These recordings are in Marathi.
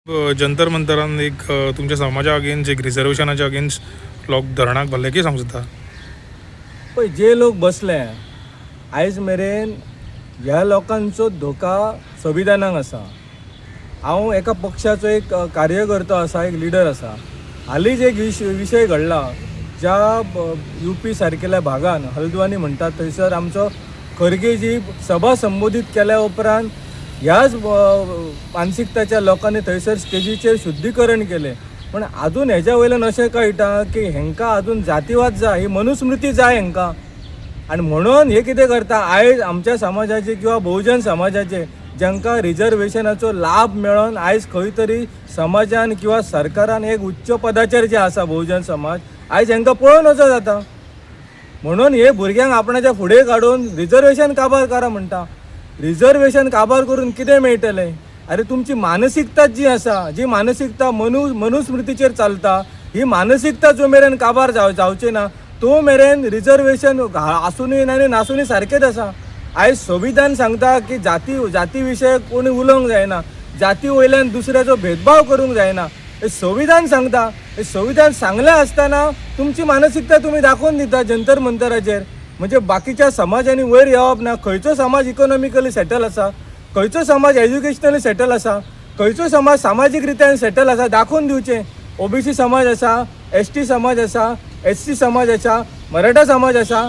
जंतर मंतरान एक तुमच्या समाजा अगेन्स्ट एक रिजर्वेशनाच्या अगेन्स्ट लोक धरणाक भरले की सांगू जाता पळय जे लोक बसले आयज मेरेन ह्या लोकांचो धोका संविधानाक आसा। हांव एका पक्षाचो एक कार्यकर्तो आसा, एक लिडर आसा। हालींच एक विशय घडला ज्या UP सारकेल्या भागान हल्द्वानी म्हणटात थंयसर आमचो खरगे जी सभा संबोधीत केल्या उपरांत ह्याच मानसिकताच्या लोकांनी थंयसर स्टेजीचेर शुद्धीकरण केलें। पण अजून हेज्या वयल्यान अशें कळटा की हेंकां अजून जातीवाद जाय, ही मनुस्मृती जाय हेंकां। आनी म्हणून हे कितें करता आयज आमच्या समाजाचे किंवा बहुजन समाजाचे जांकां रिजर्वेशनाचो लाभ मेळोन आयज खंय तरी समाजान किंवा सरकारान एक उच्च पदाचेर जे आसा बहुजन समाज आयज हेंकां पळोवन वचो जाता। म्हणून हे भुरग्यांक आपणाच्या फुडें काडून रिजर्वेशन काबार करा म्हणटा। रिजर्वेशन काबार करून कितें मेळटलें? अरे तुमची मानसिकता जी आसा, जी मानसिकता मनुस्मृतीचेर चलता, ही मानसिकता जो मेरेन काबार जावचे ना तो मेरेन रिजर्वेशन आसुनूय आनी नासुनूय सारकेच आसा। आयज संविधान सांगता की जाती विशय कोणी उलोवंक जायना, जाती वयल्यान दुसऱ्याचो भेदभाव करूंक जायना। हे संविधान सांगता। हे संविधान सांगलें आसतना तुमची मानसिकता तुम्ही दाखोवन दिता जंतर मंतराचेर। म्हणजे बाकीच्या समाजांनी वयर येवप ना। खंयचो समाज इकॉनॉमिकली सेटल आसा, खंयचो समाज एज्युकेशनली सेटल आसा, खंयचो समाज सामाजीक रित्यान सेटल आसा दाखोवन दिवचें। OBC समाज आसा, ST समाज आसा, SC समाज आसा, मराठा समाज आसा।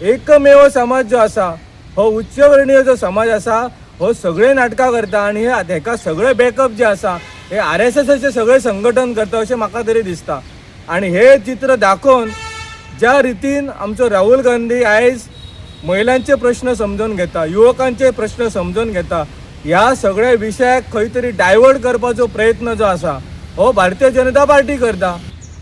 एकमेव समाज जो आसा हो उच्चवर्णीय जो समाज आसा हो सगळे नाटकां करता आनी हेका सगळे बॅकअप जे आसा हे RSSचे सगळे संघटन करता अशें म्हाका तरी दिसता। आनी हे चित्र दाखोवन ज्या रितीन आमचो राहुल गांधी आयज महिलांचे प्रश्न समजून घेता, युवकांचे प्रश्न समजून घेता, ह्या सगळ्या विशयाक खंय तरी डायवर्ट करपाचो प्रयत्न जो आसा हो भारतीय जनता पार्टी करता।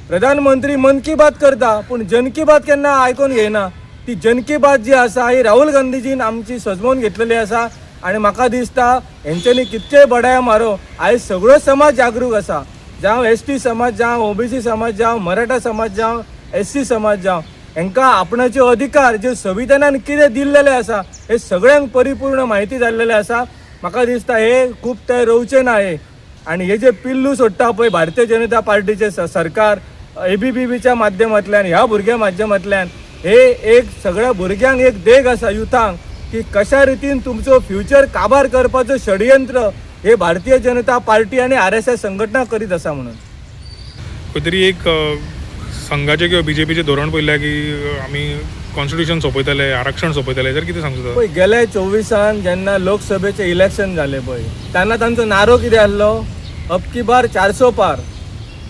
प्रधानमंत्री मन की बात करता पूण जन की बात केन्ना आयकून घेयना। ती जन की बात जी आसा ही राहुल गांधीजीन आमची सजमोवन घेतलेली आसा। आनी म्हाका दिसता हेंच्यांनी कितकेय बडाया मारो आयज सगळो समाज जागरूक आसा, जावं ST समाज, जावं OBC समाज, जावं मराठा समाज, जावं SC समाज, जावं हेंकां आपणाचे अधिकार जे संविधानान कितें दिल्लेले आसा हे सगळ्यांक परिपूर्ण म्हायती जाल्लेले आसा। म्हाका दिसता हे खूब ते रोवचे ना हे। आनी हे जे पिल्लू सोडटा पळय भारतीय जनता पार्टीचे सरकार ABBच्या माध्यमांतल्यान ह्या भुरग्या माध्यमांतल्यान हे एक सगळ्या भुरग्यांक एक देख आसा युथांक की कशा रितीन तुमचो फ्युचर काबार करपाचो षडयंत्र हे भारतीय जनता पार्टी आनी RSS संघटना करीत आसा। म्हणून खंय तरी एक संघाचे किंवा BJPचे धोरण पळयल्या की आमी कॉन्स्टिट्यूशन सोंपयतले, आरक्षण सोंपयतले, तर कितें सांगू पळय गेल्या 24 जेन्ना लोकसभेचे इलेक्शन जाले पळय तेन्ना तांचो नारो कितें आसलो? अब की बार 400 पार।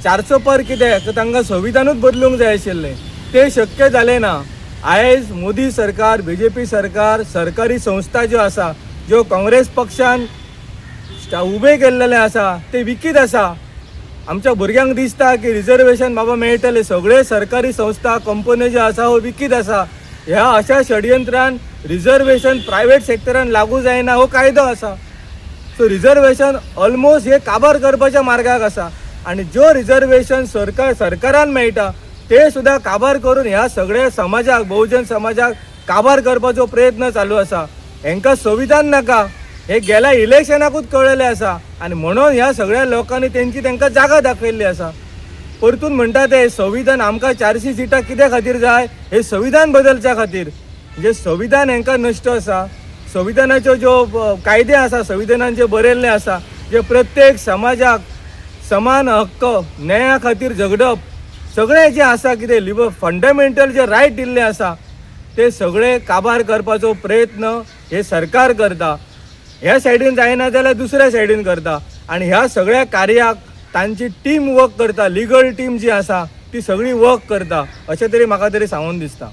400 पार कितें तर तांकां संविधानूच बदलूंक जाय आशिल्लें, ते शक्य जालें ना। आयज मोदी सरकार, BJP सरकार, सरकारी संस्था ज्यो आसा, ज्यो काँग्रेस पक्षान उबे केल्लेले आसा ते विकीत आसा। आमच्या भुरग्यांक दिसता की रिजर्वेशन बाबा मेळटले, सगळे सरकारी संस्था कंपनी ज्यो आसा हो विकीत आसा। ह्या अशा षडयंत्रान रिजर्वेशन प्रायवेट सेक्टरान लागू जायना हो कायदो आसा। सो रिजर्वेशन ऑलमोस्ट हे काबार करपाच्या मार्गाक आसा। आनी ज्यो रिजर्वेशन सरकारान मेळटा ते सुद्धा काबार करून ह्या सगळ्या समाजाक, बहुजन समाजाक काबार करपाचो प्रयत्न चालू आसा। हेंकां संविधान नाका हे गेल्या इलेक्शनाकूच कळलेले आसा। आनी म्हणून ह्या सगळ्या लोकांनी तांकां जागा दाखयल्ली आसा। परतून म्हणटा ते संविधान आमकां 400 सिटां कित्या खातीर जाय? हे संविधान बदलच्या खातीर। म्हणजे संविधान हेंकां नश्ट आसा। संविधानाच्यो ज्यो कायदे आसा, संविधानान जे बरयल्ले आसा, जे प्रत्येक समाजाक समान हक्क, न्याया खातीर झगडप, सगळे जे आसा कितें फंडामेंटल जे रायट दिल्ले आसा ते सगळे काबार करपाचो प्रयत्न हे सरकार करता। ह्या सायडीन जायना जाल्यार दुसऱ्या सायडीन करता। आनी ह्या सगळ्या कार्याक तांची टीम वर्क करता, लिगल टीम जी आसा ती सगळी वर्क करता अशें तरी म्हाका तरी सांगून दिसता।